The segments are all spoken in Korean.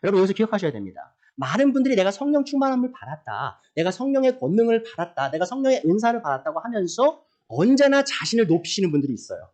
여러분 여기서 기억하셔야 됩니다. 많은 분들이 내가 성령 충만함을 받았다, 내가 성령의 권능을 받았다, 내가 성령의 은사를 받았다고 하면서 언제나 자신을 높이시는 분들이 있어요.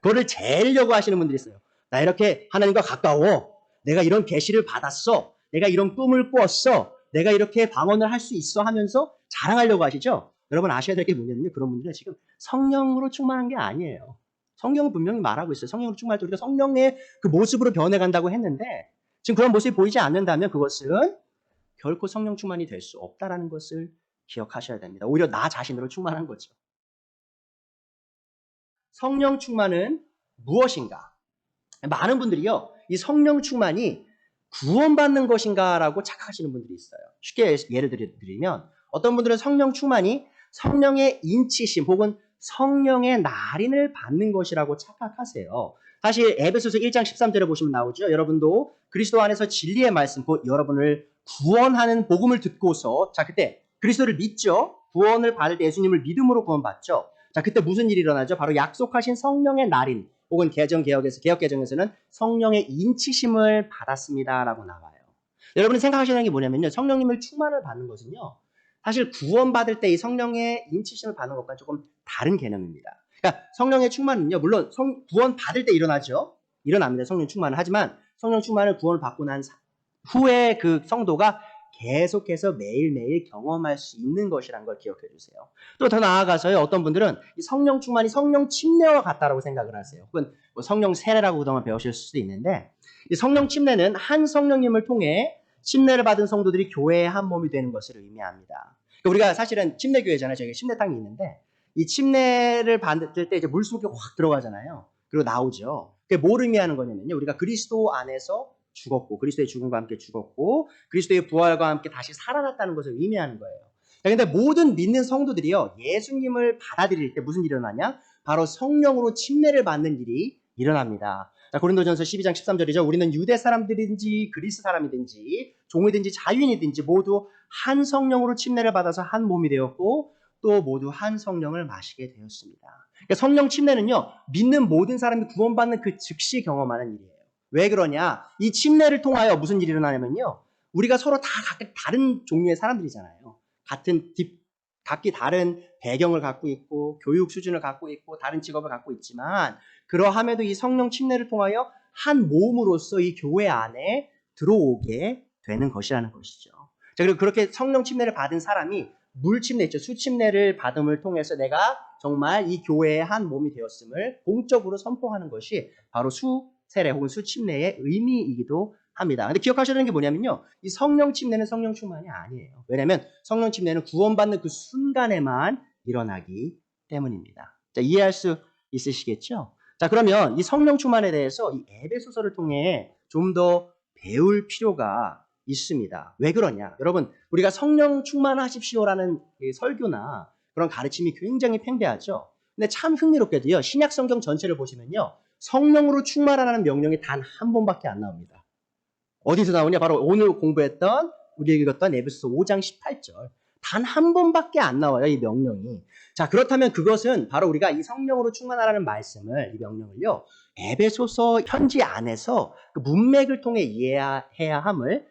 그거를 재려고 하시는 분들이 있어요. 나 이렇게 하나님과 가까워, 내가 이런 계시를 받았어, 내가 이런 꿈을 꾸었어, 내가 이렇게 방언을 할 수 있어 하면서 자랑하려고 하시죠. 여러분 아셔야 될 게 뭐냐면요, 그런 분들은 지금 성령으로 충만한 게 아니에요. 성경은 분명히 말하고 있어요. 성령으로 충만할 때 우리가 성령의 그 모습으로 변해간다고 했는데, 지금 그런 모습이 보이지 않는다면 그것은 결코 성령 충만이 될 수 없다라는 것을 기억하셔야 됩니다. 오히려 나 자신으로 충만한 거죠. 성령 충만은 무엇인가? 많은 분들이요, 이 성령 충만이 구원받는 것인가라고 착각하시는 분들이 있어요. 쉽게 예를 드리면 어떤 분들은 성령 충만이 성령의 인치심 혹은 성령의 날인을 받는 것이라고 착각하세요. 사실 에베소서 1장 13절에 보시면 나오죠. 여러분도 그리스도 안에서 진리의 말씀, 곧 여러분을 구원하는 복음을 듣고서, 자 그때 그리스도를 믿죠. 구원을 받을 때 예수님을 믿음으로 구원받죠. 자 그때 무슨 일이 일어나죠? 바로 약속하신 성령의 날인, 혹은 개역개정에서는 성령의 인치심을 받았습니다라고 나와요. 여러분이 생각하시는 게 뭐냐면요, 성령님을 충만을 받는 것은요, 사실 구원받을 때 이 성령의 인치심을 받는 것과 조금 다른 개념입니다. 그러니까 성령의 충만은요, 물론 구원 받을 때 일어납니다. 성령 충만을. 하지만 성령 충만을 구원을 받고 난 후에 그 성도가 계속해서 매일매일 경험할 수 있는 것이라는 걸 기억해 주세요. 또 더 나아가서요, 어떤 분들은 이 성령 충만이 성령 침례와 같다라고 생각을 하세요. 혹은 뭐 성령 세례라고 그동안 배우실 수도 있는데, 이 성령 침례는 한 성령님을 통해 침례를 받은 성도들이 교회의 한 몸이 되는 것을 의미합니다. 그러니까 우리가 사실은 침례교회잖아요. 저희가 침례탕이 있는데, 이 침례를 받을 때 이제 물속에 확 들어가잖아요. 그리고 나오죠. 그게 뭘 의미하는 거냐면요, 우리가 그리스도 안에서 죽었고, 그리스도의 죽음과 함께 죽었고, 그리스도의 부활과 함께 다시 살아났다는 것을 의미하는 거예요. 그런데 모든 믿는 성도들이요, 예수님을 받아들일 때 무슨 일이 일어나냐? 바로 성령으로 침례를 받는 일이 일어납니다. 자, 고린도전서 12장 13절이죠. 우리는 유대 사람들인지 그리스 사람이든지 종이든지 자유인이든지 모두 한 성령으로 침례를 받아서 한 몸이 되었고, 또 모두 한 성령을 마시게 되었습니다. 그러니까 성령 침례는요, 믿는 모든 사람이 구원받는 그 즉시 경험하는 일이에요. 왜 그러냐? 이 침례를 통하여 무슨 일이 일어나냐면요, 우리가 서로 다 각각 다른 종류의 사람들이잖아요. 각기 다른 배경을 갖고 있고, 교육 수준을 갖고 있고, 다른 직업을 갖고 있지만, 그러함에도 이 성령 침례를 통하여 한 몸으로서 이 교회 안에 들어오게 되는 것이라는 것이죠. 자, 그리고 그렇게 성령 침례를 받은 사람이 물 침례 있죠. 수 침례를 받음을 통해서 내가 정말 이 교회의 한 몸이 되었음을 공적으로 선포하는 것이 바로 수 세례 혹은 수 침례의 의미이기도 합니다. 근데 기억하셔야 되는 게 뭐냐면요, 이 성령 침례는 성령 충만이 아니에요. 왜냐하면 성령 침례는 구원받는 그 순간에만 일어나기 때문입니다. 자, 이해할 수 있으시겠죠? 자, 그러면 이 성령 충만에 대해서 이 에베소서를 통해 좀 더 배울 필요가 있습니다. 왜 그러냐? 여러분, 우리가 성령 충만하십시오라는 설교나 그런 가르침이 굉장히 팽배하죠. 근데 참 흥미롭게도요, 신약 성경 전체를 보시면요, 성령으로 충만하라는 명령이 단 한 번밖에 안 나옵니다. 어디서 나오냐? 바로 오늘 공부했던, 우리가 읽었던 에베소서 5장 18절. 단 한 번밖에 안 나와요, 이 명령이. 자, 그렇다면 그것은 바로 우리가 이 성령으로 충만하라는 말씀을, 이 명령을요, 에베소서 편지 안에서 그 문맥을 통해 이해해야 함을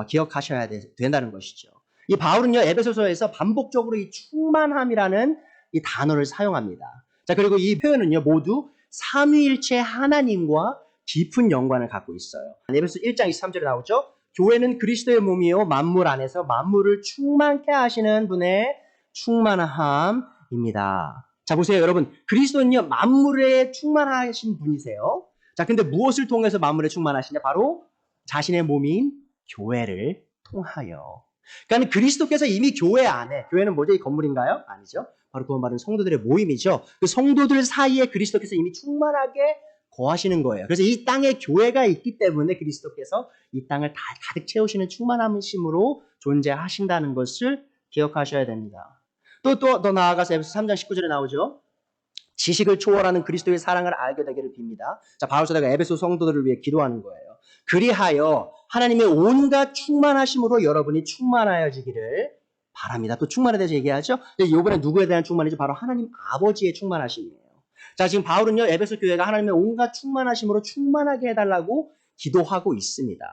기억하셔야 된다는 것이죠. 이 바울은요, 에베소서에서 반복적으로 이 충만함이라는 이 단어를 사용합니다. 자, 그리고 이 표현은요, 모두 삼위일체 하나님과 깊은 연관을 갖고 있어요. 에베소 1장 23절에 나오죠. 교회는 그리스도의 몸이요, 만물 안에서 만물을 충만케 하시는 분의 충만함입니다. 자, 보세요, 여러분. 그리스도는요, 만물에 충만하신 분이세요. 자, 근데 무엇을 통해서 만물에 충만하시냐? 바로 자신의 몸인 교회를 통하여. 그러니까 그리스도께서 이미 교회 안에, 교회는 뭐죠? 이 건물인가요? 아니죠. 바로 구원받은 성도들의 모임이죠. 그 성도들 사이에 그리스도께서 이미 충만하게 거하시는 거예요. 그래서 이 땅에 교회가 있기 때문에 그리스도께서 이 땅을 다 가득 채우시는 충만함심으로 존재하신다는 것을 기억하셔야 됩니다. 또 더 나아가서 에베소 3장 19절에 나오죠. 지식을 초월하는 그리스도의 사랑을 알게 되기를 빕니다. 자, 바울 사도가 에베소 성도들을 위해 기도하는 거예요. 그리하여 하나님의 온갖 충만하심으로 여러분이 충만하여지기를 바랍니다. 또 충만에 대해서 얘기하죠. 이번에 누구에 대한 충만이죠? 바로 하나님 아버지의 충만하심이에요. 자, 지금 바울은요, 에베소 교회가 하나님의 온갖 충만하심으로 충만하게 해달라고 기도하고 있습니다.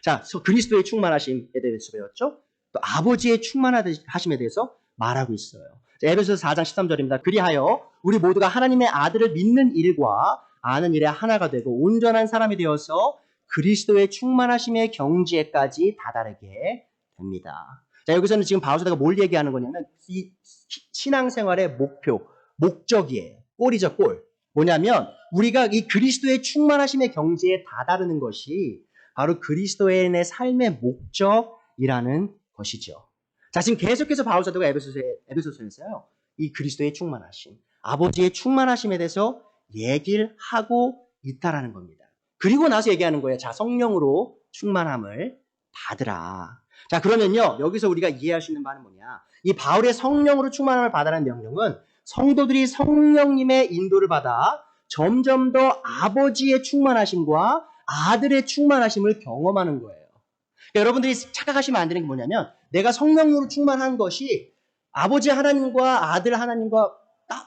자, 그리스도의 충만하심에 대해서 배웠죠? 또 아버지의 충만하심에 대해서 말하고 있어요. 자, 에베소서 4장 13절입니다. 그리하여 우리 모두가 하나님의 아들을 믿는 일과 아는 일에 하나가 되고 온전한 사람이 되어서 그리스도의 충만하심의 경지에까지 다다르게 됩니다. 자, 여기서는 지금 바울사도가 뭘 얘기하는 거냐면 이 신앙생활의 목표, 목적이에요. 골이죠, 골. 뭐냐면 우리가 이 그리스도의 충만하심의 경지에 다다르는 것이 바로 그리스도인의 삶의 목적이라는 것이죠. 자, 지금 계속해서 바울사도가 에베소서에서요, 이 그리스도의 충만하심, 아버지의 충만하심에 대해서 얘기를 하고 있다라는 겁니다. 그리고 나서 얘기하는 거예요. 자, 성령으로 충만함을 받으라. 자, 그러면요, 여기서 우리가 이해할 수 있는 바는 뭐냐? 이 바울의 성령으로 충만함을 받으라는 명령은 성도들이 성령님의 인도를 받아 점점 더 아버지의 충만하심과 아들의 충만하심을 경험하는 거예요. 그러니까 여러분들이 착각하시면 안 되는 게 뭐냐면 내가 성령으로 충만한 것이 아버지 하나님과 아들 하나님과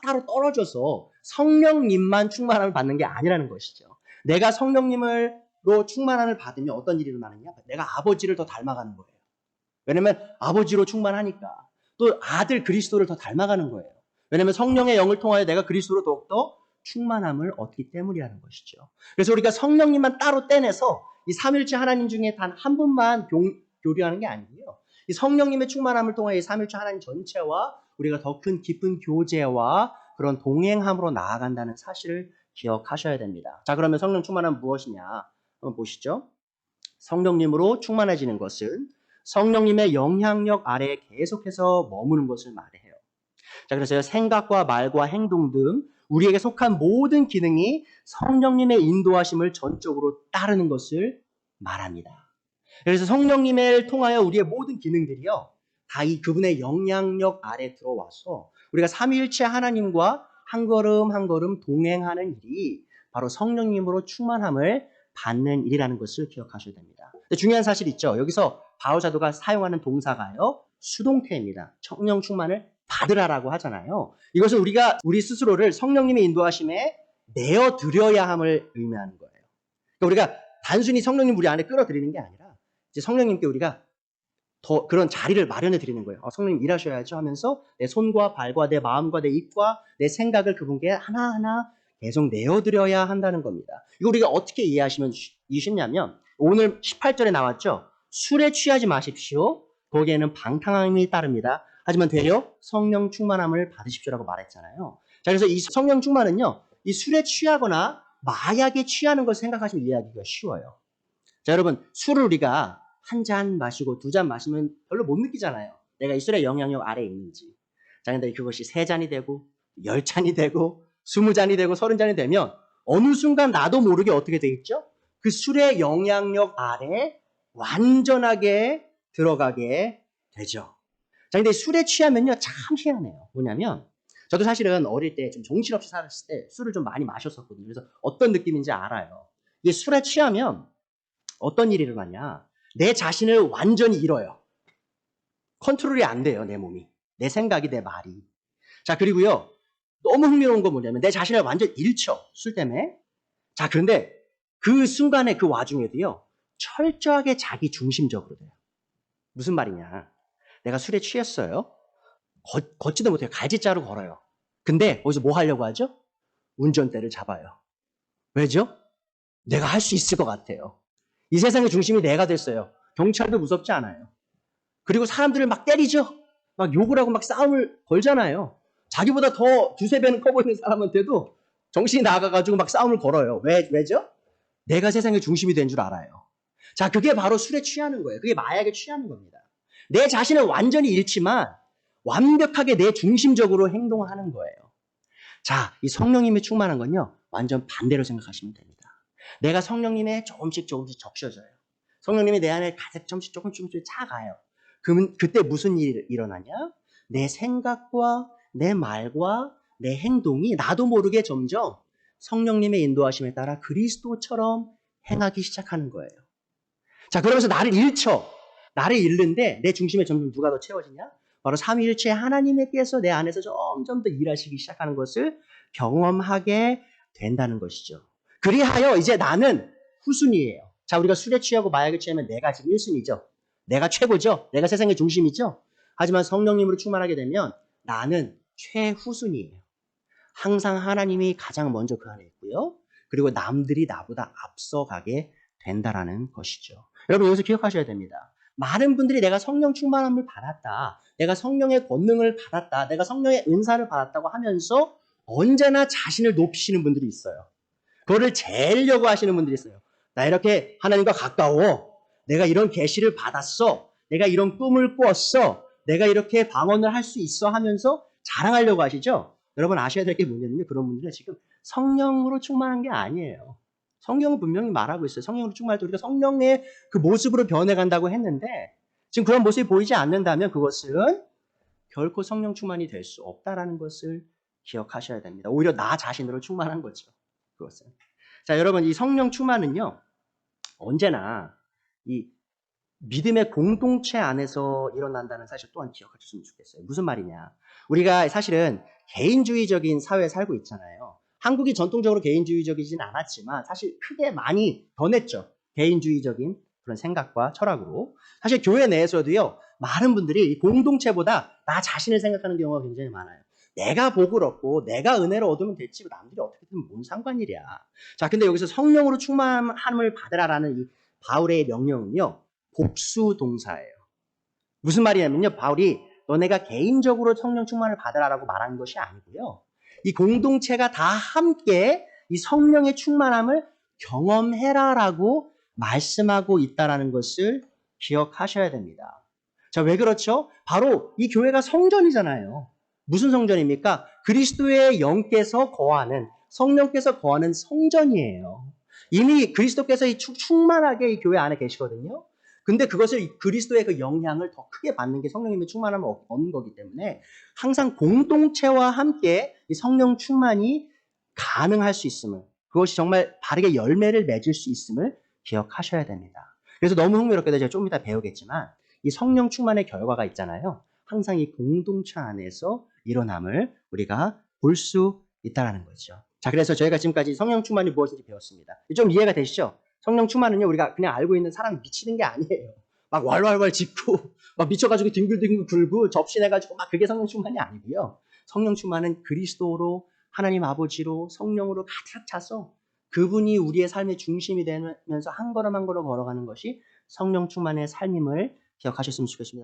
따로 떨어져서 성령님만 충만함을 받는 게 아니라는 것이죠. 내가 성령님으로 충만함을 받으면 어떤 일이 일어나느냐? 내가 아버지를 더 닮아가는 거예요. 왜냐면 아버지로 충만하니까. 또 아들 그리스도를 더 닮아가는 거예요. 왜냐면 성령의 영을 통하여 내가 그리스도로 더욱더 충만함을 얻기 때문이라는 것이죠. 그래서 우리가 성령님만 따로 떼내서 이 삼일체 하나님 중에 단 한 분만 교류하는 게 아니에요. 이 성령님의 충만함을 통하여 이 삼일체 하나님 전체와 우리가 더 큰 깊은 교제와 그런 동행함으로 나아간다는 사실을 기억하셔야 됩니다. 자, 그러면 성령 충만함은 무엇이냐? 한번 보시죠. 성령님으로 충만해지는 것은 성령님의 영향력 아래에 계속해서 머무는 것을 말해요. 자, 그래서 생각과 말과 행동 등 우리에게 속한 모든 기능이 성령님의 인도하심을 전적으로 따르는 것을 말합니다. 그래서 성령님을 통하여 우리의 모든 기능들이요, 다 이 그분의 영향력 아래 들어와서 우리가 삼위일체 하나님과 한 걸음 한 걸음 동행하는 일이 바로 성령님으로 충만함을 받는 일이라는 것을 기억하셔야 됩니다. 근데 중요한 사실 있죠. 여기서 바울 사도가 사용하는 동사가요, 수동태입니다. 성령 충만을 받으라라고 하잖아요. 이것은 우리 스스로를 성령님의 인도하심에 내어드려야 함을 의미하는 거예요. 그러니까 우리가 단순히 성령님 우리 안에 끌어들이는 게 아니라 이제 성령님께 우리가 더 그런 자리를 마련해 드리는 거예요. 성령님 일하셔야죠 하면서 내 손과 발과 내 마음과 내 입과 내 생각을 그분께 하나하나 계속 내어드려야 한다는 겁니다. 이거 우리가 어떻게 이해하시면 쉽냐면 오늘 18절에 나왔죠. 술에 취하지 마십시오. 거기에는 방탕함이 따릅니다. 하지만 되려 성령 충만함을 받으십시오라고 말했잖아요. 자, 그래서 이 성령 충만은요, 이 술에 취하거나 마약에 취하는 것을 생각하시면 이해하기가 쉬워요. 자, 여러분, 술을 우리가 한 잔 마시고 두 잔 마시면 별로 못 느끼잖아요. 내가 이 술의 영향력 아래에 있는지. 자, 근데 그것이 3잔이 되고 10잔이 되고 20잔이 되고 30잔이 되면 어느 순간 나도 모르게 어떻게 되겠죠? 그 술의 영향력 아래 완전하게 들어가게 되죠. 자, 근데 술에 취하면요, 참 희한해요. 뭐냐면, 저도 사실은 어릴 때 좀 정신없이 살았을 때 술을 좀 많이 마셨었거든요. 그래서 어떤 느낌인지 알아요. 이게 술에 취하면 어떤 일이 일어나냐? 내 자신을 완전히 잃어요. 컨트롤이 안 돼요, 내 몸이. 내 생각이, 내 말이. 자, 그리고요, 너무 흥미로운 건 뭐냐면, 내 자신을 완전히 잃죠, 술 때문에. 자, 그런데 그 순간에 그 와중에도요, 철저하게 자기 중심적으로 돼요. 무슨 말이냐? 내가 술에 취했어요. 걷지도 못해요. 갈짓자로 걸어요. 근데 어디서 뭐 하려고 하죠? 운전대를 잡아요. 왜죠? 내가 할 수 있을 것 같아요. 이 세상의 중심이 내가 됐어요. 경찰도 무섭지 않아요. 그리고 사람들을 막 때리죠? 막 욕을 하고 막 싸움을 걸잖아요. 자기보다 더 두세 배는 커 보이는 사람한테도 정신이 나가가지고 막 싸움을 걸어요. 왜죠? 내가 세상의 중심이 된 줄 알아요. 자, 그게 바로 술에 취하는 거예요. 그게 마약에 취하는 겁니다. 내 자신을 완전히 잃지만 완벽하게 내 중심적으로 행동하는 거예요. 자, 이 성령님이 충만한 건요, 완전 반대로 생각하시면 됩니다. 내가 성령님의 조금씩 적셔져요. 성령님이 내 안에 가득 조금씩 차가요. 그러면 그때 무슨 일이 일어나냐? 내 생각과 내 말과 내 행동이 나도 모르게 점점 성령님의 인도하심에 따라 그리스도처럼 행하기 시작하는 거예요. 자, 그러면서 나를 잃죠. 나를 잃는데 내 중심에 점점 누가 더 채워지냐? 바로 삼위일체 하나님께서 내 안에서 점점 더 일하시기 시작하는 것을 경험하게 된다는 것이죠. 그리하여 이제 나는 후순위예요. 자, 우리가 술에 취하고 마약에 취하면 내가 지금 1순위죠. 내가 최고죠. 내가 세상의 중심이죠. 하지만 성령님으로 충만하게 되면 나는 최후순위예요. 항상 하나님이 가장 먼저 그 안에 있고요. 그리고 남들이 나보다 앞서가게 된다라는 것이죠. 여러분 여기서 기억하셔야 됩니다. 많은 분들이 내가 성령 충만함을 받았다. 내가 성령의 권능을 받았다. 내가 성령의 은사를 받았다고 하면서 언제나 자신을 높이시는 분들이 있어요. 그거를 재려고 하시는 분들이 있어요. 나 이렇게 하나님과 가까워. 내가 이런 계시를 받았어. 내가 이런 꿈을 꾸었어. 내가 이렇게 방언을 할 수 있어 하면서 자랑하려고 하시죠. 여러분 아셔야 될 게 뭐냐면요. 그런 분들은 지금 성령으로 충만한 게 아니에요. 성경은 분명히 말하고 있어요. 성령으로 충만할 때 우리가 성령의 그 모습으로 변해간다고 했는데 지금 그런 모습이 보이지 않는다면 그것은 결코 성령 충만이 될 수 없다라는 것을 기억하셔야 됩니다. 오히려 나 자신으로 충만한 거죠. 그것은. 자, 여러분 이 성령 충만은요. 언제나 이 믿음의 공동체 안에서 일어난다는 사실 또한 기억하셨으면 좋겠어요. 무슨 말이냐. 우리가 사실은 개인주의적인 사회에 살고 있잖아요. 한국이 전통적으로 개인주의적이진 않았지만 사실 크게 많이 변했죠. 개인주의적인 그런 생각과 철학으로. 사실 교회 내에서도요. 많은 분들이 공동체보다 나 자신을 생각하는 경우가 굉장히 많아요. 내가 복을 얻고 내가 은혜를 얻으면 됐지 남들이 어떻게든 뭔 상관이랴. 자, 근데 여기서 성령으로 충만함을 받으라라는 이 바울의 명령은요. 복수 동사예요. 무슨 말이냐면요. 바울이 너네가 개인적으로 성령 충만을 받으라라고 말하는 것이 아니고요. 이 공동체가 다 함께 이 성령의 충만함을 경험해라라고 말씀하고 있다라는 것을 기억하셔야 됩니다. 자, 왜 그렇죠? 바로 이 교회가 성전이잖아요. 무슨 성전입니까? 그리스도의 영께서 거하는 성령께서 거하는 성전이에요. 이미 그리스도께서 충만하게 이 교회 안에 계시거든요. 근데 그것을 그리스도의 그 영향을 더 크게 받는 게 성령님의 충만함을 얻는 거기 때문에 항상 공동체와 함께 이 성령 충만이 가능할 수 있음을 그것이 정말 바르게 열매를 맺을 수 있음을 기억하셔야 됩니다. 그래서 너무 흥미롭게도 제가 좀 이따 배우겠지만 이 성령 충만의 결과가 있잖아요. 항상 이 공동체 안에서 일어남을 우리가 볼 수 있다는 거죠. 자, 그래서 저희가 지금까지 성령 충만이 무엇인지 배웠습니다. 좀 이해가 되시죠? 성령 충만은요, 우리가 그냥 알고 있는 사람이 미치는 게 아니에요. 막 왈왈왈 짖고, 막 미쳐가지고 뒹굴뒹굴 굴고, 접신해가지고 막 그게 성령 충만이 아니고요. 성령 충만은 그리스도로, 하나님 아버지로, 성령으로 가득 차서 그분이 우리의 삶의 중심이 되면서 한 걸음 한 걸음 걸어가는 것이 성령 충만의 삶임을 기억하셨으면 좋겠습니다.